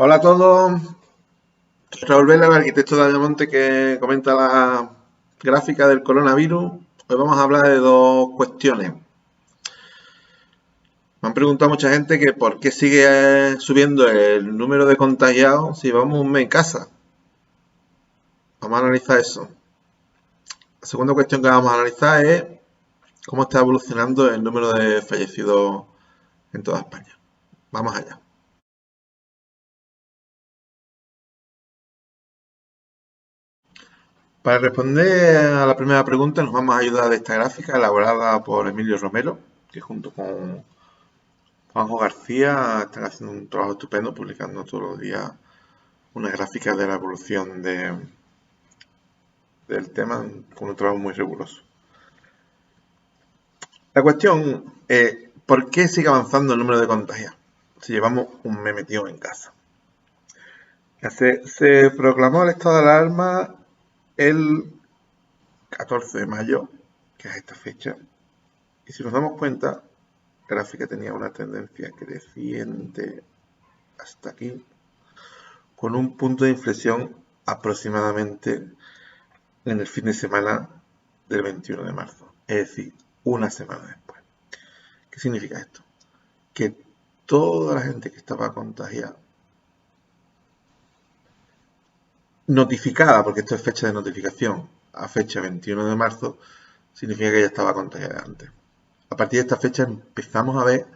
Hola a todos, soy Raúl Vela, el arquitecto de Ayamonte que comenta la gráfica del coronavirus. Hoy vamos a hablar de dos cuestiones. Me han preguntado mucha gente que por qué sigue subiendo el número de contagiados si vamos un mes en casa. Vamos a analizar eso. La segunda cuestión que vamos a analizar es cómo está evolucionando el número de fallecidos en toda España. Vamos allá. Para responder a la primera pregunta nos vamos a ayudar de esta gráfica elaborada por Emilio Romero, que junto con Juanjo García están haciendo un trabajo estupendo publicando todos los días una gráfica de la evolución del tema con un trabajo muy riguroso. La cuestión es, ¿por qué sigue avanzando el número de contagios si llevamos un mes metido en casa? Se proclamó el estado de alarma el 14 de mayo, que es esta fecha, y si nos damos cuenta, la gráfica tenía una tendencia creciente hasta aquí, con un punto de inflexión aproximadamente en el fin de semana del 21 de marzo, es decir, una semana después. ¿Qué significa esto? Que toda la gente que estaba contagiada, notificada, porque esto es fecha de notificación, a fecha 21 de marzo, significa que ya estaba contagiada antes. A partir de esta fecha empezamos a ver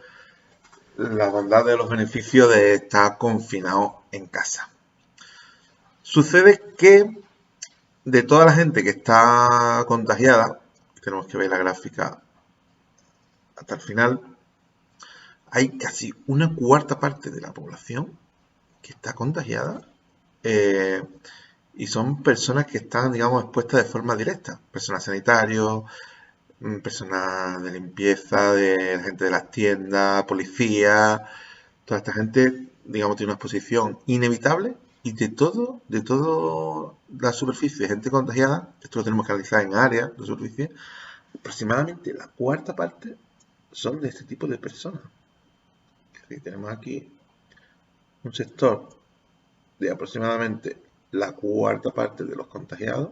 la bondad de los beneficios de estar confinado en casa. Sucede que de toda la gente que está contagiada, tenemos que ver la gráfica hasta el final, hay casi una cuarta parte de la población que está contagiada eh, y son personas que están, digamos, expuestas de forma directa. Personal sanitario, personal de limpieza, de gente de las tiendas, policía, toda esta gente, digamos, tiene una exposición inevitable y de todo la superficie de gente contagiada, esto lo tenemos que analizar en áreas de superficie, aproximadamente la cuarta parte son de este tipo de personas. Es decir, tenemos aquí un sector de aproximadamente la cuarta parte de los contagiados,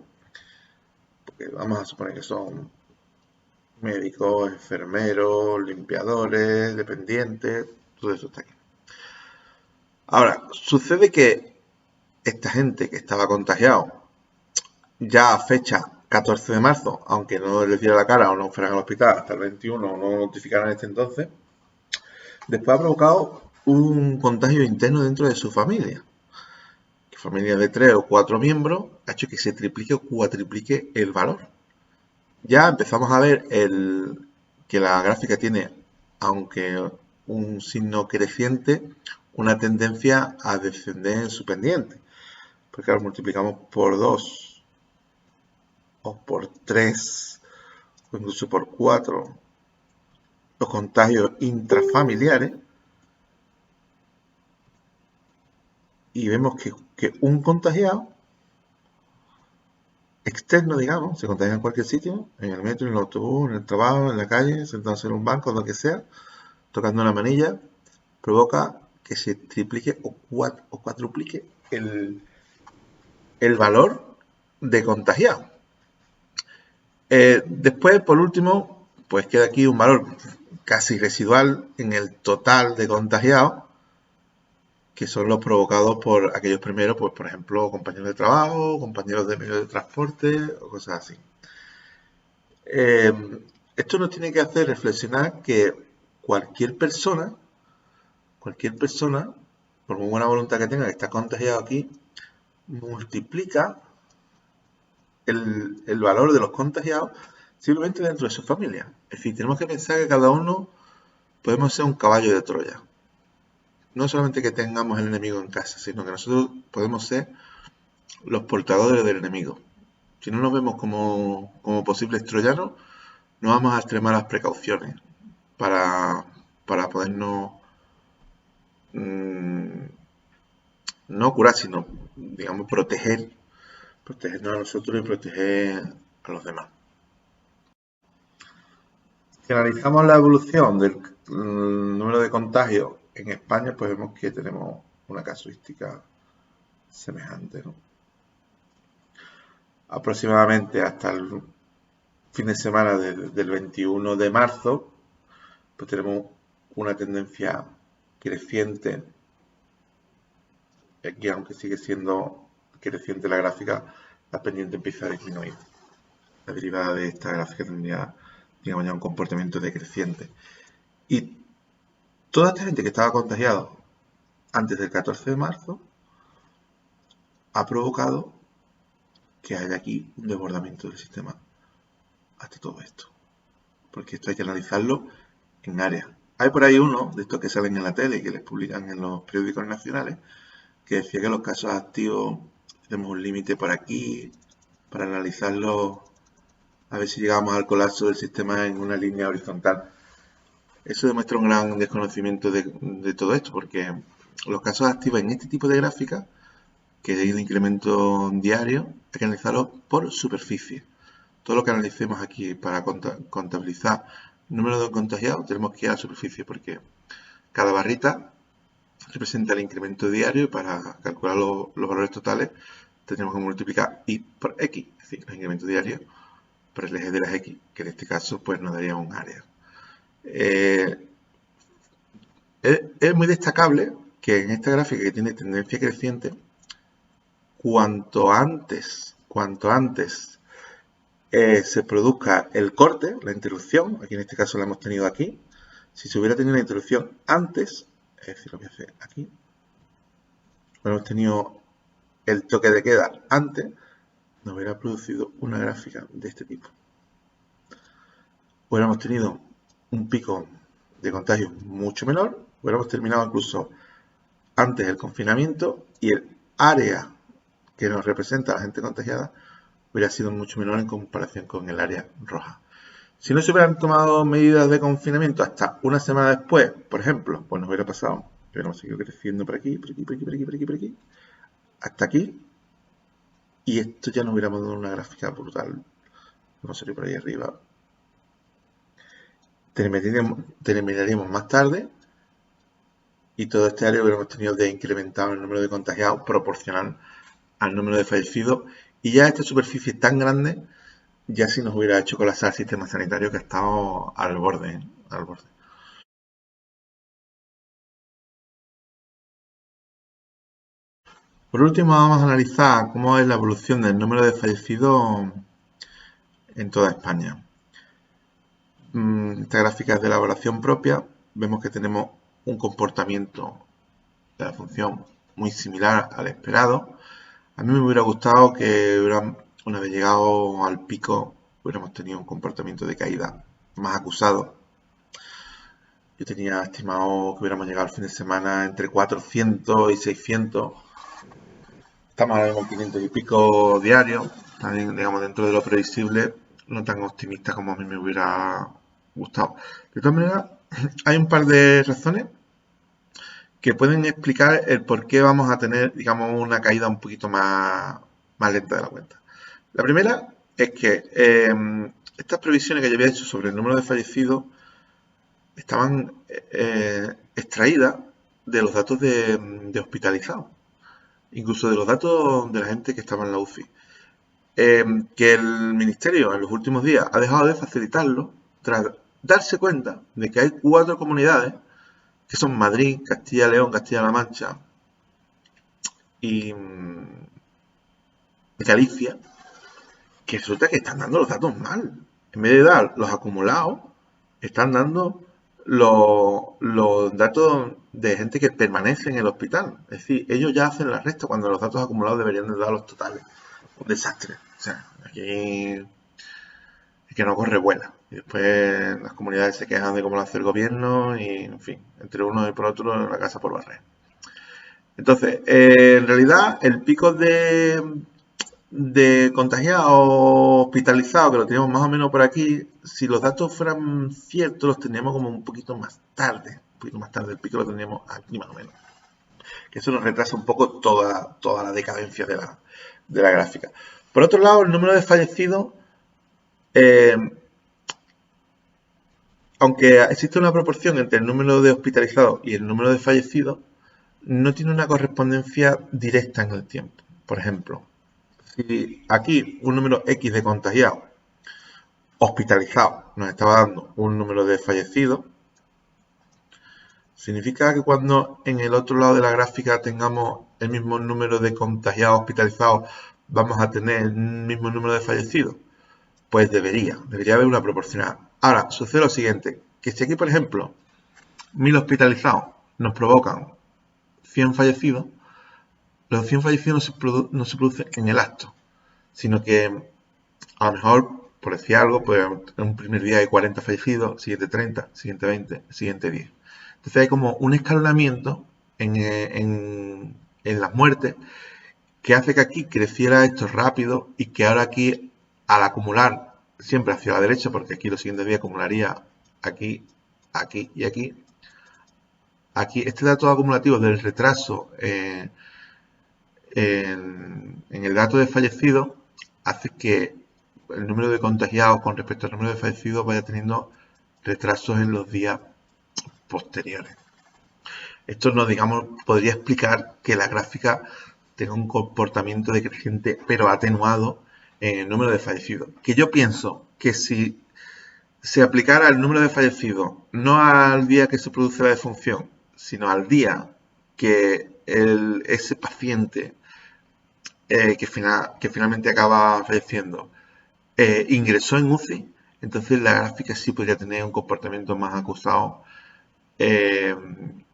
porque vamos a suponer que son médicos, enfermeros, limpiadores, dependientes, todo eso está aquí. Ahora, sucede que esta gente que estaba contagiado ya a fecha 14 de marzo, aunque no les diera la cara o no fueran al hospital hasta el 21 o no notificaran este entonces, después ha provocado un contagio interno dentro de su familia. Familia de 3 o 4 miembros ha hecho que se triplique o cuatriplique el valor. Ya empezamos a ver que la gráfica tiene, aunque un signo creciente, una tendencia a descender en su pendiente. Porque ahora multiplicamos por 2 o por 3 o incluso por 4 los contagios intrafamiliares y vemos que un contagiado externo, digamos, se contagia en cualquier sitio, en el metro, en el autobús, en el trabajo, en la calle, sentados en un banco, lo que sea, tocando una manilla, provoca que se triplique o cuadruplique el valor de contagiado. Después, por último, pues queda aquí un valor casi residual en el total de contagiados, que son los provocados por aquellos primeros, pues por ejemplo, compañeros de trabajo, compañeros de medio de transporte o cosas así. Esto nos tiene que hacer reflexionar que cualquier persona, por muy buena voluntad que tenga, que está contagiado aquí, multiplica el valor de los contagiados simplemente dentro de su familia. Es decir, tenemos que pensar que cada uno podemos ser un caballo de Troya. No solamente que tengamos el enemigo en casa, sino que nosotros podemos ser los portadores del enemigo. Si no nos vemos como posibles troyanos, no vamos a extremar las precauciones para podernos no curar, sino, digamos, protegernos a nosotros y proteger a los demás. Si analizamos la evolución del número de contagios en España, pues vemos que tenemos una casuística semejante, ¿no? Aproximadamente hasta el fin de semana del 21 de marzo, pues tenemos una tendencia creciente. Aquí, aunque sigue siendo creciente la gráfica, la pendiente empieza a disminuir. La derivada de esta gráfica tendría, digamos, ya un comportamiento decreciente. Y toda esta gente que estaba contagiada antes del 14 de marzo ha provocado que haya aquí un desbordamiento del sistema hasta todo esto. Porque esto hay que analizarlo en áreas. Hay por ahí uno de estos que salen en la tele y que les publican en los periódicos nacionales que decía que los casos activos tenemos un límite por aquí para analizarlo a ver si llegamos al colapso del sistema en una línea horizontal. Eso demuestra un gran desconocimiento de todo esto, porque los casos activos en este tipo de gráficas, que hay un incremento diario, hay que analizarlo por superficie. Todo lo que analicemos aquí para contabilizar el número de contagiados, tenemos que ir a la superficie, porque cada barrita representa el incremento diario y para calcular los valores totales tenemos que multiplicar y por x, es decir, el incremento diario por el eje de las x, que en este caso pues nos daría un área. Es muy destacable que en esta gráfica que tiene tendencia creciente, cuanto antes se produzca el corte, la interrupción, aquí en este caso la hemos tenido aquí, si se hubiera tenido la interrupción antes, es decir, lo voy a hacer aquí, hubiéramos tenido el toque de queda antes, nos hubiera producido una gráfica de este tipo. Hubiéramos tenido un pico de contagios mucho menor, hubiéramos terminado incluso antes del confinamiento y el área que nos representa a la gente contagiada hubiera sido mucho menor en comparación con el área roja. Si no se hubieran tomado medidas de confinamiento hasta una semana después, por ejemplo, pues nos hubiera pasado, hubiéramos seguido creciendo por aquí, hasta aquí, y esto ya nos hubiéramos dado una gráfica brutal. Vamos a ir por ahí arriba. Terminaríamos más tarde y todo este área hubiéramos tenido de incrementar el número de contagiados proporcional al número de fallecidos, y ya esta superficie tan grande ya sí nos hubiera hecho colapsar el sistema sanitario, que ha estado al borde. Por último, vamos a analizar cómo es la evolución del número de fallecidos en toda España. Esta gráfica es de elaboración propia. Vemos que tenemos un comportamiento de la función muy similar al esperado. A mí me hubiera gustado que una vez llegado al pico hubiéramos tenido un comportamiento de caída más acusado. Yo tenía estimado que hubiéramos llegado al fin de semana entre 400 y 600. Estamos ahora mismo en 500 y pico diarios, también, digamos, dentro de lo previsible, no tan optimista como a mí me hubiera gustado. De todas maneras, hay un par de razones que pueden explicar el por qué vamos a tener, digamos, una caída un poquito más lenta de la cuenta. La primera es que estas previsiones que yo había hecho sobre el número de fallecidos estaban extraídas de los datos de hospitalizados, incluso de los datos de la gente que estaba en la UCI. Que el Ministerio en los últimos días ha dejado de facilitarlo tras darse cuenta de que hay 4 comunidades, que son Madrid, Castilla y León, Castilla-La Mancha y Galicia, que resulta que están dando los datos mal. En vez de dar los acumulados, están dando los datos de gente que permanece en el hospital. Es decir, ellos ya hacen la resta cuando los datos acumulados deberían de dar los totales. Un desastre. O sea, aquí es que no corre vuela. Y después las comunidades se quejan de cómo lo hace el gobierno y, en fin, entre uno y por otro, la casa por barrer. Entonces, en realidad, el pico de contagiados hospitalizados, que lo tenemos más o menos por aquí, si los datos fueran ciertos, los teníamos como un poquito más tarde. El pico lo teníamos aquí más o menos. Que eso nos retrasa un poco toda la decadencia de la gráfica. Por otro lado, el número de fallecidos, aunque existe una proporción entre el número de hospitalizados y el número de fallecidos, no tiene una correspondencia directa en el tiempo. Por ejemplo, si aquí un número X de contagiados hospitalizados nos estaba dando un número de fallecidos, significa que cuando en el otro lado de la gráfica tengamos el mismo número de contagiados hospitalizados, vamos a tener el mismo número de fallecidos. Pues debería haber una proporcional. Ahora, sucede lo siguiente, que si aquí, por ejemplo, 1000 hospitalizados nos provocan 100 fallecidos, los 100 fallecidos no se producen en el acto, sino que a lo mejor, por decir algo, pues en un primer día hay 40 fallecidos, siguiente 30, siguiente 20, siguiente 10. Entonces hay como un escalonamiento en las muertes que hace que aquí creciera esto rápido y que ahora aquí, al acumular siempre hacia la derecha, porque aquí los siguientes días acumularía aquí, aquí y aquí, este dato acumulativo del retraso en el dato de fallecidos hace que el número de contagiados con respecto al número de fallecidos vaya teniendo retrasos en los días posteriores. Esto nos, digamos, podría explicar que la gráfica tenga un comportamiento decreciente pero atenuado en el número de fallecidos. Que yo pienso que si se aplicara el número de fallecidos no al día que se produce la defunción, sino al día que ese paciente que finalmente acaba falleciendo ingresó en UCI, entonces la gráfica sí podría tener un comportamiento más acusado en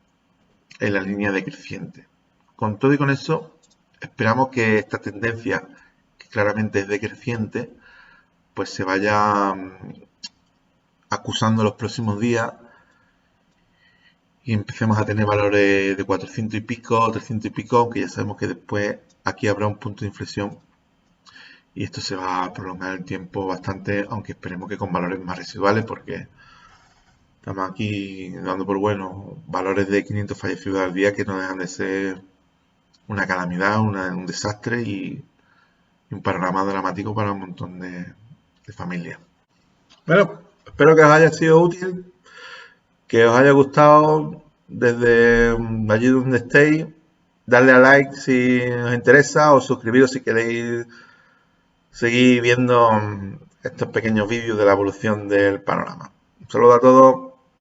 la línea decreciente. Con todo y con eso, esperamos que esta tendencia, que claramente es decreciente, pues se vaya acusando los próximos días y empecemos a tener valores de 400 y pico, 300 y pico, aunque ya sabemos que después aquí habrá un punto de inflexión y esto se va a prolongar el tiempo bastante, aunque esperemos que con valores más residuales, porque estamos aquí dando por bueno valores de 500 fallecidos al día que no dejan de ser una calamidad, un desastre y un panorama dramático para un montón de familias. Bueno, espero que os haya sido útil, que os haya gustado desde allí donde estéis. Darle a like si os interesa o suscribiros si queréis seguir viendo estos pequeños vídeos de la evolución del panorama. Un saludo a todos.